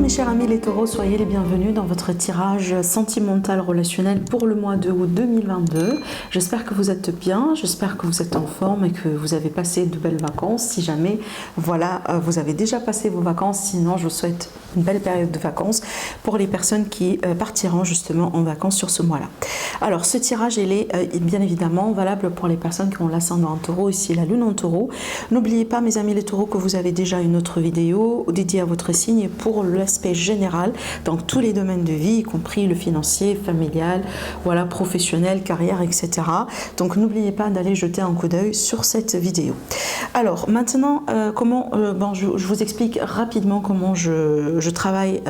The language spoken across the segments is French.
mes chers amis les taureaux, soyez les bienvenus dans votre tirage sentimental relationnel pour le mois de août 2022. J'espère que vous êtes bien, j'espère que vous êtes en forme et que vous avez passé de belles vacances. Si jamais, voilà, vous avez déjà passé vos vacances, sinon je vous souhaite une belle période de vacances pour les personnes qui partiront justement en vacances sur ce mois-là. Alors ce tirage, il est bien évidemment valable pour les personnes qui ont l'ascendant en taureau, ici la lune en taureau. N'oubliez pas mes amis les taureaux que vous avez déjà une autre vidéo dédiée à votre signe pour l'aspect général dans tous les domaines de vie, y compris le financier, familial, voilà, professionnel, carrière, etc. Donc n'oubliez pas d'aller jeter un coup d'œil sur cette vidéo. Alors maintenant, je vous explique rapidement comment je travaille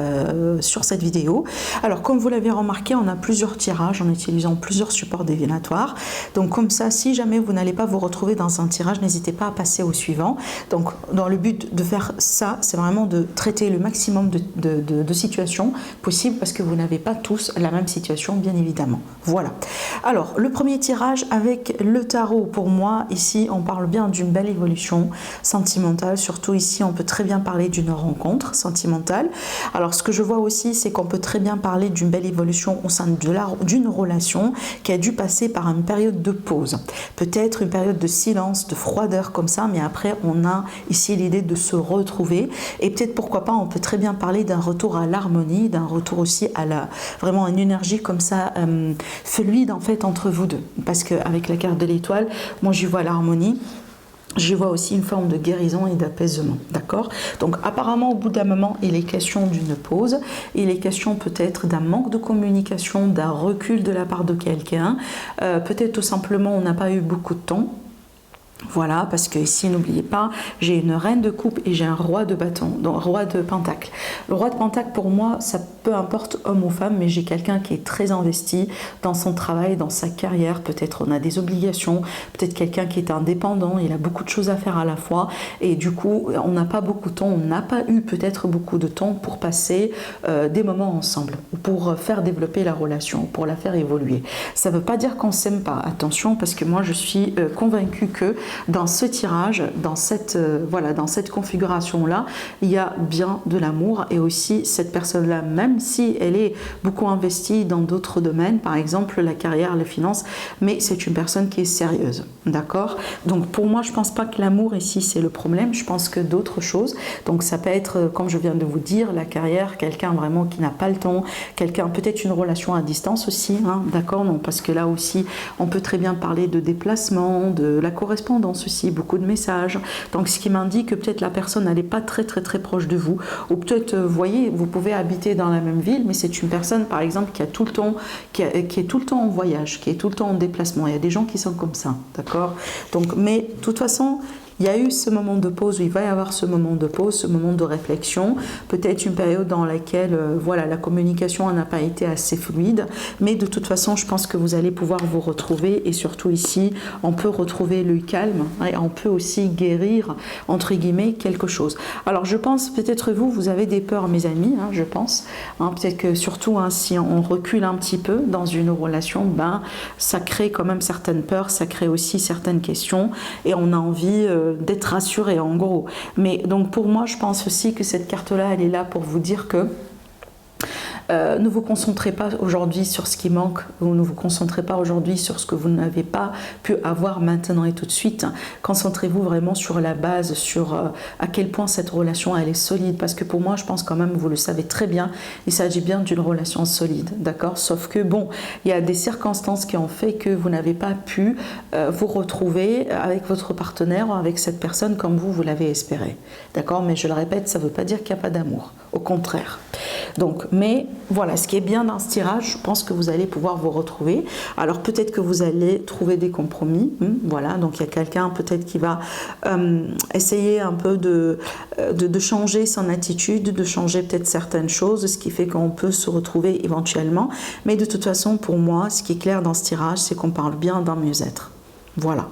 sur cette vidéo. Alors comme vous l'avez remarqué, on a plusieurs tirages en utilisant plusieurs supports divinatoires. Donc comme ça, si jamais vous n'allez pas vous retrouver dans un tirage, n'hésitez pas à passer au suivant. Donc dans le but de faire ça, c'est vraiment de traiter le maximum de situations possibles parce que vous n'avez pas tous la même situation, bien évidemment. Voilà. Alors le premier tirage avec le tarot, pour moi, ici on parle bien d'une belle évolution sentimentale. Surtout ici, on peut très bien parler d'une rencontre sentimentale. Alors ce que je vois aussi, c'est qu'on peut très bien parler d'une belle évolution au sein d'une relation qui a dû passer par une période de pause. Peut-être une période de silence, de froideur comme ça, mais après on a ici l'idée de se retrouver et peut-être pourquoi pas, on peut très bien parler d'un retour à l'harmonie, d'un retour aussi à vraiment une énergie comme ça fluide en fait entre vous deux. Parce qu'avec la carte de l'étoile, moi j'y vois l'harmonie. Je vois aussi une forme de guérison et d'apaisement, d'accord? Donc apparemment au bout d'un moment, il est question d'une pause, il est question peut-être d'un manque de communication, d'un recul de la part de quelqu'un, peut-être tout simplement on n'a pas eu beaucoup de temps. Voilà, parce que ici, n'oubliez pas, j'ai une reine de coupe et j'ai un roi de bâton, donc roi de pentacle. Le roi de pentacle, pour moi, ça peu importe homme ou femme, mais j'ai quelqu'un qui est très investi dans son travail, dans sa carrière. Peut-être on a des obligations, peut-être quelqu'un qui est indépendant, il a beaucoup de choses à faire à la fois. Et du coup, on n'a pas beaucoup de temps, on n'a pas eu peut-être beaucoup de temps pour passer des moments ensemble, pour faire développer la relation, pour la faire évoluer. Ça ne veut pas dire qu'on ne s'aime pas, attention, parce que moi, je suis convaincue que dans ce tirage, dans cette configuration-là, il y a bien de l'amour et aussi cette personne-là, même si elle est beaucoup investie dans d'autres domaines, par exemple la carrière, les finances, mais c'est une personne qui est sérieuse, d'accord? Donc pour moi, je ne pense pas que l'amour ici c'est le problème, je pense que d'autres choses, donc ça peut être, comme je viens de vous dire, la carrière, quelqu'un vraiment qui n'a pas le temps, quelqu'un, peut-être une relation à distance aussi, hein, d'accord? Non, parce que là aussi, on peut très bien parler de déplacement, de la correspondance, aussi beaucoup de messages, donc ce qui m'indique que peut-être la personne n'est pas très proche de vous, ou peut-être vous voyez, vous pouvez habiter dans la même ville, mais c'est une personne par exemple qui est tout le temps en voyage, qui est tout le temps en déplacement. Il y a des gens qui sont comme ça, d'accord? Donc, mais de toute façon, il y a eu ce moment de pause, il va y avoir ce moment de pause, ce moment de réflexion, peut-être une période dans laquelle voilà, la communication n'a pas été assez fluide, mais de toute façon, je pense que vous allez pouvoir vous retrouver et surtout ici, on peut retrouver le calme et on peut aussi guérir, entre guillemets, quelque chose. Alors, je pense, peut-être vous avez des peurs, mes amis, hein, je pense, hein, peut-être que surtout, hein, si on recule un petit peu dans une relation, ça crée quand même certaines peurs, ça crée aussi certaines questions et on a envie d'être rassuré en gros. Mais donc pour moi, je pense aussi que cette carte-là, elle est là pour vous dire que ne vous concentrez pas aujourd'hui sur ce qui manque, ou ne vous concentrez pas aujourd'hui sur ce que vous n'avez pas pu avoir maintenant et tout de suite. Concentrez-vous vraiment sur la base, sur à quel point cette relation elle est solide, parce que pour moi, je pense quand même, vous le savez très bien, il s'agit bien d'une relation solide, d'accord? Sauf que bon, il y a des circonstances qui ont fait que vous n'avez pas pu vous retrouver avec votre partenaire ou avec cette personne comme vous l'avez espéré, d'accord? Mais je le répète, ça ne veut pas dire qu'il n'y a pas d'amour, au contraire. Donc, mais voilà, ce qui est bien dans ce tirage, je pense que vous allez pouvoir vous retrouver. Alors peut-être que vous allez trouver des compromis, voilà, donc il y a quelqu'un peut-être qui va essayer un peu de changer son attitude, de changer peut-être certaines choses, ce qui fait qu'on peut se retrouver éventuellement. Mais de toute façon, pour moi, ce qui est clair dans ce tirage, c'est qu'on parle bien d'un mieux-être. Voilà.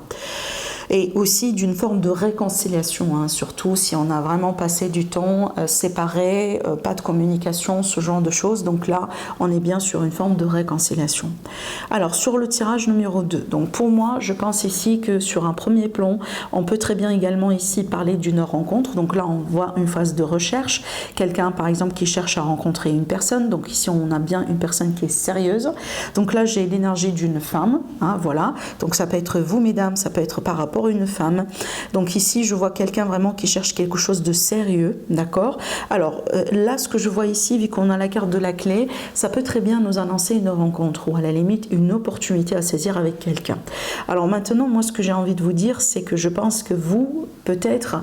et aussi d'une forme de réconciliation, hein, surtout si on a vraiment passé du temps séparés, pas de communication, ce genre de choses. Donc là, on est bien sur une forme de réconciliation. Alors, sur le tirage numéro 2, donc pour moi, je pense ici que sur un premier plan, on peut très bien également ici parler d'une rencontre. Donc là, on voit une phase de recherche. Quelqu'un, par exemple, qui cherche à rencontrer une personne. Donc ici, on a bien une personne qui est sérieuse. Donc là, j'ai l'énergie d'une femme. Hein, voilà. Donc ça peut être vous, mesdames, ça peut être par rapport à une femme. Donc ici, je vois quelqu'un vraiment qui cherche quelque chose de sérieux. D'accord? Alors là, ce que je vois ici, vu qu'on a la carte de la clé, ça peut très bien nous annoncer une rencontre ou à la limite une opportunité à saisir avec quelqu'un. Alors maintenant, moi, ce que j'ai envie de vous dire, c'est que je pense que vous, peut-être,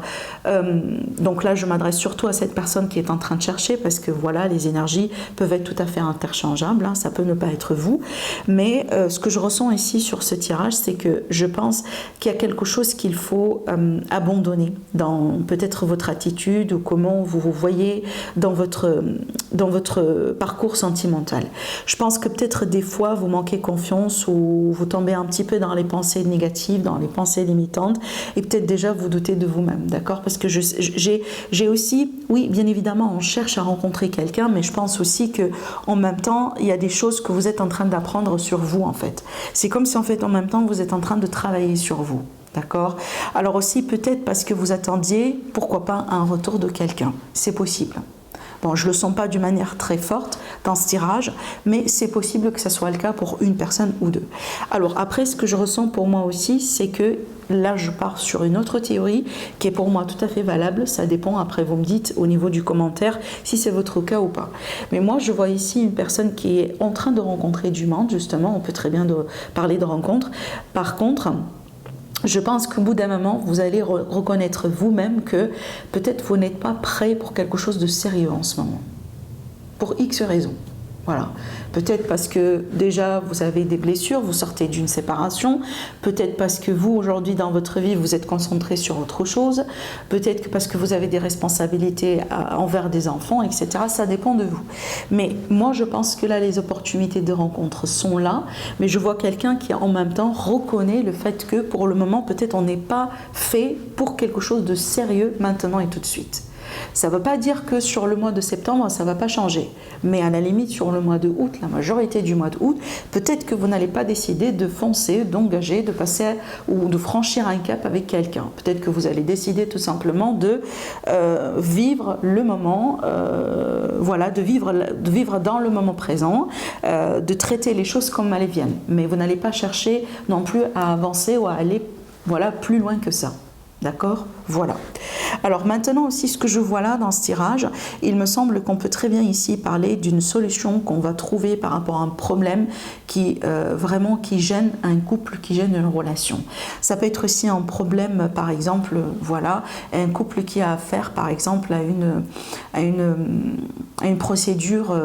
donc là, je m'adresse surtout à cette personne qui est en train de chercher, parce que voilà, les énergies peuvent être tout à fait interchangeables, hein, ça peut ne pas être vous, mais ce que je ressens ici sur ce tirage, c'est que je pense qu'il y a quelque chose qu'il faut abandonner dans peut-être votre attitude ou comment vous vous voyez dans votre parcours sentimental. Je pense que peut-être des fois vous manquez confiance ou vous tombez un petit peu dans les pensées négatives, dans les pensées limitantes et peut-être déjà vous doutez de vous-même, d'accord? Parce que j'ai aussi, oui, bien évidemment, on cherche à rencontrer quelqu'un, mais je pense aussi que en même temps, il y a des choses que vous êtes en train d'apprendre sur vous en fait. C'est comme si en fait en même temps vous êtes en train de travailler sur vous. D'accord? Alors aussi peut-être parce que vous attendiez, pourquoi pas, un retour de quelqu'un. C'est possible. Bon, je ne le sens pas d'une manière très forte dans ce tirage, mais c'est possible que ce soit le cas pour une personne ou deux. Alors après, ce que je ressens pour moi aussi, c'est que là, je pars sur une autre théorie qui est pour moi tout à fait valable. Ça dépend, après vous me dites au niveau du commentaire si c'est votre cas ou pas. Mais moi, je vois ici une personne qui est en train de rencontrer du monde, justement. On peut très bien parler de rencontre. Par contre, je pense qu'au bout d'un moment, vous allez reconnaître vous-même que peut-être vous n'êtes pas prêt pour quelque chose de sérieux en ce moment. Pour X raisons. Voilà. Peut-être parce que déjà vous avez des blessures, vous sortez d'une séparation, peut-être parce que vous aujourd'hui dans votre vie vous êtes concentré sur autre chose, peut-être que parce que vous avez des responsabilités envers des enfants, etc. Ça dépend de vous. Mais moi je pense que là les opportunités de rencontre sont là, mais je vois quelqu'un qui en même temps reconnaît le fait que pour le moment peut-être on n'est pas fait pour quelque chose de sérieux maintenant et tout de suite. Ça ne veut pas dire que sur le mois de septembre, ça ne va pas changer. Mais à la limite, sur le mois de août, la majorité du mois d'août, peut-être que vous n'allez pas décider de foncer, d'engager, de passer ou de franchir un cap avec quelqu'un. Peut-être que vous allez décider tout simplement de vivre le moment, voilà, de vivre dans le moment présent, de traiter les choses comme elles viennent. Mais vous n'allez pas chercher non plus à avancer ou à aller voilà, plus loin que ça. D'accord? Voilà. Alors maintenant aussi, ce que je vois là dans ce tirage, il me semble qu'on peut très bien ici parler d'une solution qu'on va trouver par rapport à un problème qui vraiment qui gêne un couple, qui gêne une relation. Ça peut être aussi un problème, par exemple, voilà, un couple qui a affaire, par exemple, à une procédure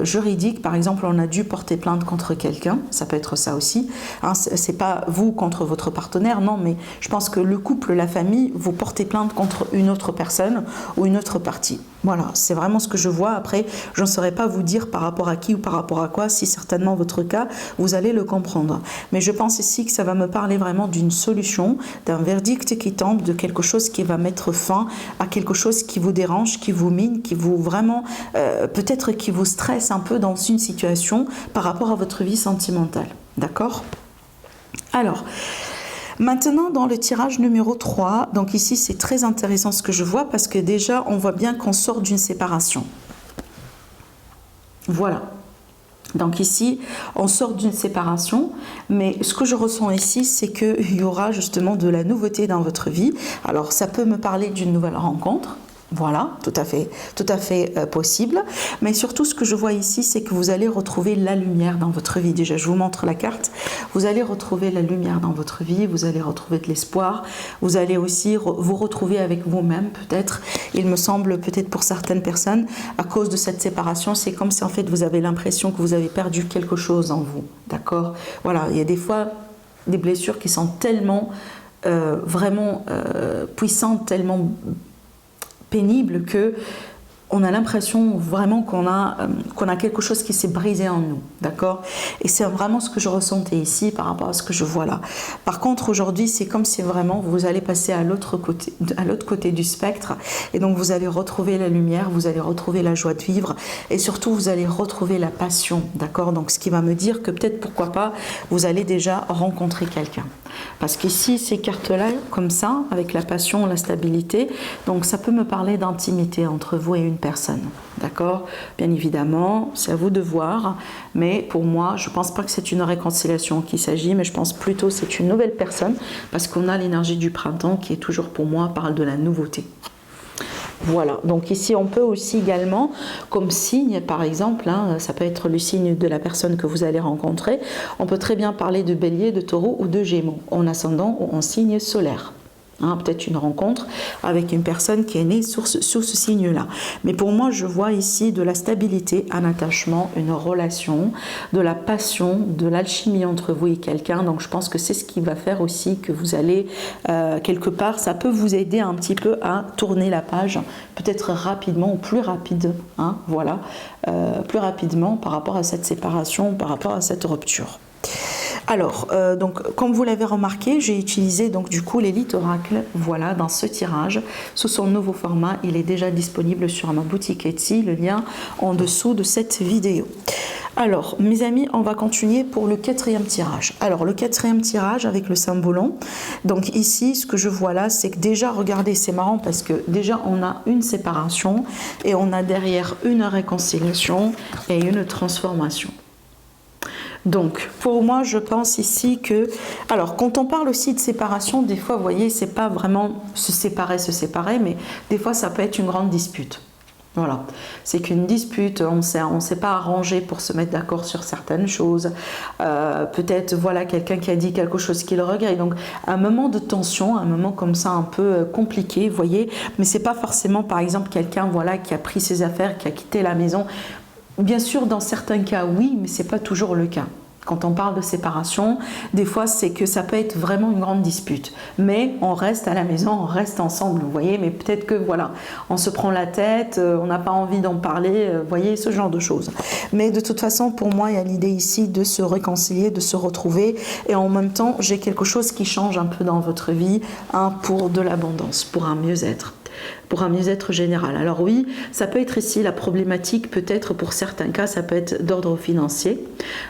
juridique. Par exemple, on a dû porter plainte contre quelqu'un. Ça peut être ça aussi. Hein, c'est pas vous contre votre partenaire, non, mais je pense que le couple, la famille, vous portez plainte contre une autre personne ou une autre partie. Voilà, c'est vraiment ce que je vois. Après, je ne saurais pas vous dire par rapport à qui ou par rapport à quoi, si certainement votre cas, vous allez le comprendre. Mais je pense ici que ça va me parler vraiment d'une solution, d'un verdict qui tombe, de quelque chose qui va mettre fin à quelque chose qui vous dérange, qui vous mine, qui vous vraiment, peut-être qui vous stresse un peu dans une situation par rapport à votre vie sentimentale. D'accord ? Alors, maintenant, dans le tirage numéro 3, donc ici c'est très intéressant ce que je vois parce que déjà on voit bien qu'on sort d'une séparation. Voilà. Donc ici, on sort d'une séparation, mais ce que je ressens ici, c'est qu'il y aura justement de la nouveauté dans votre vie. Alors ça peut me parler d'une nouvelle rencontre. Voilà, tout à fait possible. Mais surtout, ce que je vois ici, c'est que vous allez retrouver la lumière dans votre vie. Déjà, je vous montre la carte. Vous allez retrouver la lumière dans votre vie. Vous allez retrouver de l'espoir. Vous allez aussi vous retrouver avec vous-même, peut-être. Il me semble, peut-être pour certaines personnes, à cause de cette séparation, c'est comme si en fait vous avez l'impression que vous avez perdu quelque chose en vous. D'accord ? Voilà, il y a des fois des blessures qui sont tellement vraiment puissantes, tellement pénible que on a l'impression vraiment qu'on a quelque chose qui s'est brisé en nous, d'accord? Et c'est vraiment ce que je ressentais ici par rapport à ce que je vois là. Par contre, aujourd'hui, c'est comme si vraiment vous allez passer à l'autre côté du spectre, et donc vous allez retrouver la lumière, vous allez retrouver la joie de vivre, et surtout vous allez retrouver la passion, d'accord? Donc ce qui va me dire que peut-être, pourquoi pas, vous allez déjà rencontrer quelqu'un. Parce qu'ici, ces cartes-là, comme ça, avec la passion, la stabilité, donc ça peut me parler d'intimité entre vous et une personne, d'accord? Bien évidemment, c'est à vous de voir, mais pour moi, je ne pense pas que c'est une réconciliation qu'il s'agit, mais je pense plutôt que c'est une nouvelle personne, parce qu'on a l'énergie du printemps qui est toujours, pour moi, parle de la nouveauté. Voilà, donc ici on peut aussi également, comme signe par exemple, ça peut être le signe de la personne que vous allez rencontrer, on peut très bien parler de bélier, de taureau ou de gémeaux, en ascendant ou en signe solaire. Peut-être une rencontre avec une personne qui est née sur ce signe-là. Mais pour moi, je vois ici de la stabilité, un attachement, une relation, de la passion, de l'alchimie entre vous et quelqu'un. Donc je pense que c'est ce qui va faire aussi que vous allez, quelque part, ça peut vous aider un petit peu à tourner la page, peut-être rapidement ou plus rapide, voilà, plus rapidement par rapport à cette séparation, par rapport à cette rupture. Alors, donc, comme vous l'avez remarqué, j'ai utilisé donc du coup l'Élite Oracle, voilà, dans ce tirage, sous son nouveau format. Il est déjà disponible sur ma boutique Etsy, le lien en dessous de cette vidéo. Alors, mes amis, on va continuer pour le 4e tirage. Alors, le 4e tirage avec le cymbolon. Donc ici, ce que je vois là, c'est que déjà, regardez, c'est marrant parce que déjà, on a une séparation et on a derrière une réconciliation et une transformation. Donc, pour moi, je pense ici que... Alors, quand on parle aussi de séparation, des fois, vous voyez, c'est pas vraiment se séparer, mais des fois, ça peut être une grande dispute. Voilà. C'est qu'une dispute, on s'est pas arrangé pour se mettre d'accord sur certaines choses. Peut-être, voilà, quelqu'un qui a dit quelque chose qu'il regrette. Donc, un moment de tension, un moment comme ça un peu compliqué, vous voyez. Mais c'est pas forcément, par exemple, quelqu'un, voilà, qui a pris ses affaires, qui a quitté la maison. Bien sûr, dans certains cas, oui, mais ce n'est pas toujours le cas. Quand on parle de séparation, des fois, c'est que ça peut être vraiment une grande dispute. Mais on reste à la maison, on reste ensemble, vous voyez. Mais peut-être que, voilà, on se prend la tête, on n'a pas envie d'en parler, vous voyez, ce genre de choses. Mais de toute façon, pour moi, il y a l'idée ici de se réconcilier, de se retrouver. Et en même temps, j'ai quelque chose qui change un peu dans votre vie, pour de l'abondance, pour un mieux-être. Pour un mieux-être général. Alors oui, ça peut être ici la problématique, peut-être pour certains cas, ça peut être d'ordre financier.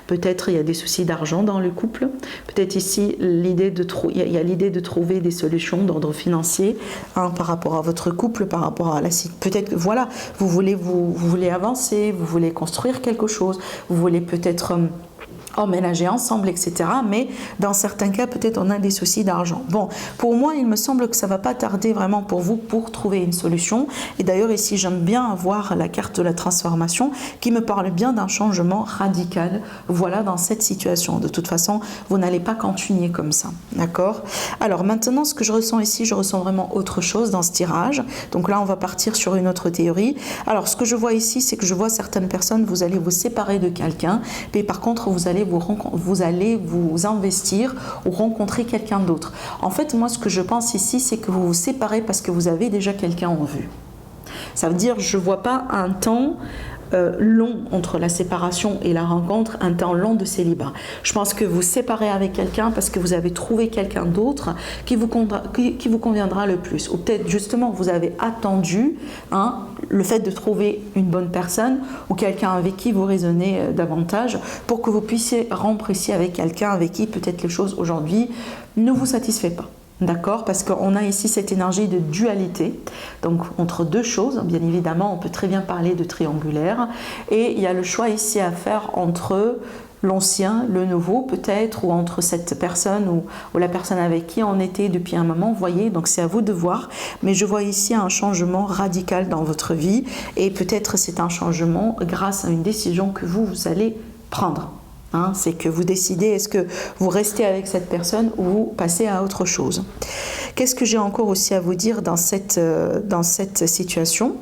Peut-être il y a des soucis d'argent dans le couple. Peut-être ici, il y a l'idée de trouver des solutions d'ordre financier par rapport à votre couple, par rapport à la... Peut-être que voilà, vous voulez avancer, vous voulez construire quelque chose, vous voulez peut-être... emménager ensemble, etc. Mais dans certains cas, peut-être on a des soucis d'argent. Bon, pour moi, il me semble que ça ne va pas tarder vraiment pour vous pour trouver une solution. Et d'ailleurs, ici, j'aime bien avoir la carte de la transformation qui me parle bien d'un changement radical. Voilà, dans cette situation. De toute façon, vous n'allez pas continuer comme ça. D'accord? Alors maintenant, ce que je ressens ici, je ressens vraiment autre chose dans ce tirage. Donc là, on va partir sur une autre théorie. Alors, ce que je vois ici, c'est que je vois certaines personnes, vous allez vous séparer de quelqu'un. Mais par contre, vous allez vous investir ou rencontrer quelqu'un d'autre. En fait, moi, ce que je pense ici, c'est que vous vous séparez parce que vous avez déjà quelqu'un en vue. Ça veut dire, je ne vois pas un temps long entre la séparation et la rencontre, un temps long de célibat. Je pense que vous séparez avec quelqu'un parce que vous avez trouvé quelqu'un d'autre qui vous conviendra le plus. Ou peut-être justement vous avez attendu le fait de trouver une bonne personne ou quelqu'un avec qui vous raisonnez davantage pour que vous puissiez rompre ici avec quelqu'un avec qui peut-être les choses aujourd'hui ne vous satisfait pas. D'accord? Parce qu'on a ici cette énergie de dualité, donc entre deux choses. Bien évidemment, on peut très bien parler de triangulaire. Et il y a le choix ici à faire entre l'ancien, le nouveau peut-être, ou entre cette personne ou la personne avec qui on était depuis un moment. Vous voyez, donc c'est à vous de voir. Mais je vois ici un changement radical dans votre vie. Et peut-être c'est un changement grâce à une décision que vous allez prendre. C'est que vous décidez, est-ce que vous restez avec cette personne ou vous passez à autre chose. Qu'est-ce que j'ai encore aussi à vous dire dans cette situation ?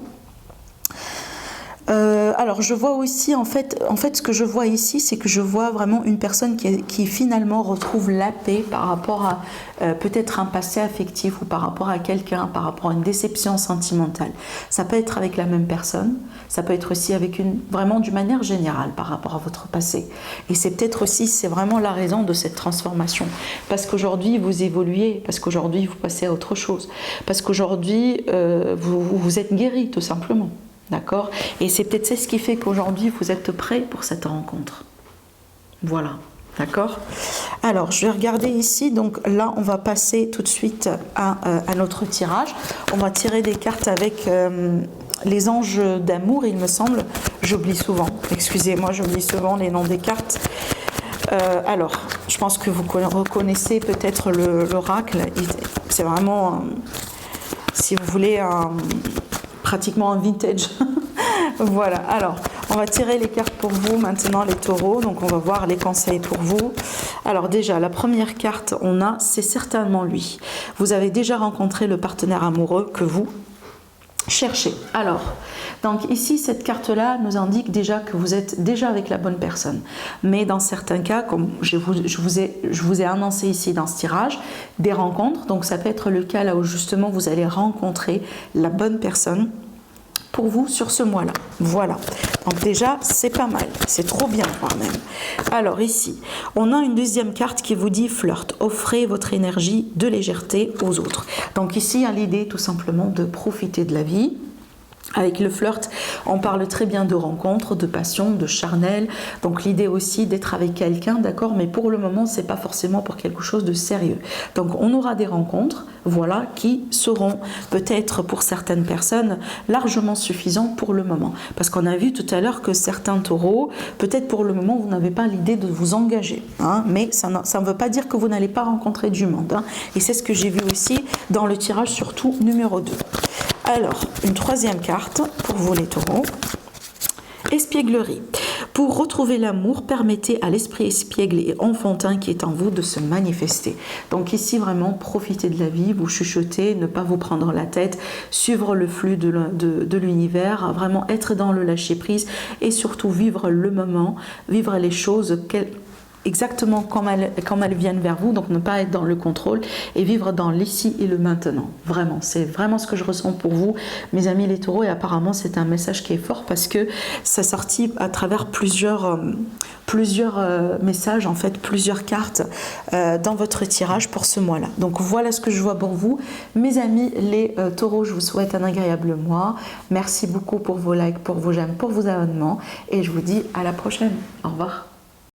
Alors, je vois aussi, en fait, ce que je vois ici, c'est que je vois vraiment une personne qui finalement retrouve la paix par rapport à peut-être un passé affectif ou par rapport à quelqu'un, par rapport à une déception sentimentale. Ça peut être avec la même personne, ça peut être aussi avec vraiment d'une manière générale par rapport à votre passé. Et c'est peut-être aussi, c'est vraiment la raison de cette transformation. Parce qu'aujourd'hui, vous évoluez, parce qu'aujourd'hui, vous passez à autre chose, parce qu'aujourd'hui, vous êtes guéri, tout simplement. D'accord? Et c'est peut-être ce qui fait qu'aujourd'hui, vous êtes prêt pour cette rencontre. Voilà. D'accord? Alors, je vais regarder ici. Donc là, on va passer tout de suite à notre tirage. On va tirer des cartes avec les anges d'amour, il me semble. J'oublie souvent. Excusez-moi, j'oublie souvent les noms des cartes. Alors, je pense que vous reconnaissez peut-être l'oracle. C'est vraiment, si vous voulez, pratiquement un vintage. Voilà, alors on va tirer les cartes pour vous maintenant, les taureaux. Donc on va voir les conseils pour vous. Alors déjà, la première carte on a, c'est certainement lui. Vous avez déjà rencontré le partenaire amoureux que vous cherchez. Alors, donc ici, cette carte-là nous indique déjà que vous êtes déjà avec la bonne personne. Mais dans certains cas, comme je vous ai annoncé ici dans ce tirage, des rencontres. Donc ça peut être le cas là où justement vous allez rencontrer la bonne personne pour vous sur ce mois-là. Voilà. Donc déjà, c'est pas mal. C'est trop bien quand même. Alors ici, on a une deuxième carte qui vous dit flirt. Offrez votre énergie de légèreté aux autres. Donc ici, il y a l'idée tout simplement de profiter de la vie. Avec le flirt, on parle très bien de rencontre, de passion, de charnel. Donc l'idée aussi d'être avec quelqu'un, d'accord, mais pour le moment, c'est pas forcément pour quelque chose de sérieux. Donc on aura des rencontres, voilà, qui seront peut-être pour certaines personnes largement suffisantes pour le moment. Parce qu'on a vu tout à l'heure que certains taureaux, peut-être pour le moment, vous n'avez pas l'idée de vous engager, hein, mais ça ne veut pas dire que vous n'allez pas rencontrer du monde. Hein, et c'est ce que j'ai vu aussi dans le tirage, surtout numéro 2. Alors, une troisième carte pour vous les taureaux. Espièglerie. Pour retrouver l'amour, permettez à l'esprit espiègle et enfantin qui est en vous de se manifester. Donc ici, vraiment, profitez de la vie, vous chuchotez, ne pas vous prendre la tête, suivre le flux de l'univers, vraiment être dans le lâcher-prise et surtout vivre le moment, vivre les choses exactement comme elles viennent vers vous, donc ne pas être dans le contrôle et vivre dans l'ici et le maintenant. Vraiment, c'est vraiment ce que je ressens pour vous, mes amis les taureaux, et apparemment c'est un message qui est fort parce que ça sortit à travers plusieurs messages, en fait, plusieurs cartes dans votre tirage pour ce mois-là. Donc voilà ce que je vois pour vous. Mes amis les taureaux, je vous souhaite un agréable mois. Merci beaucoup pour vos likes, pour vos j'aime, pour vos abonnements et je vous dis à la prochaine. Au revoir.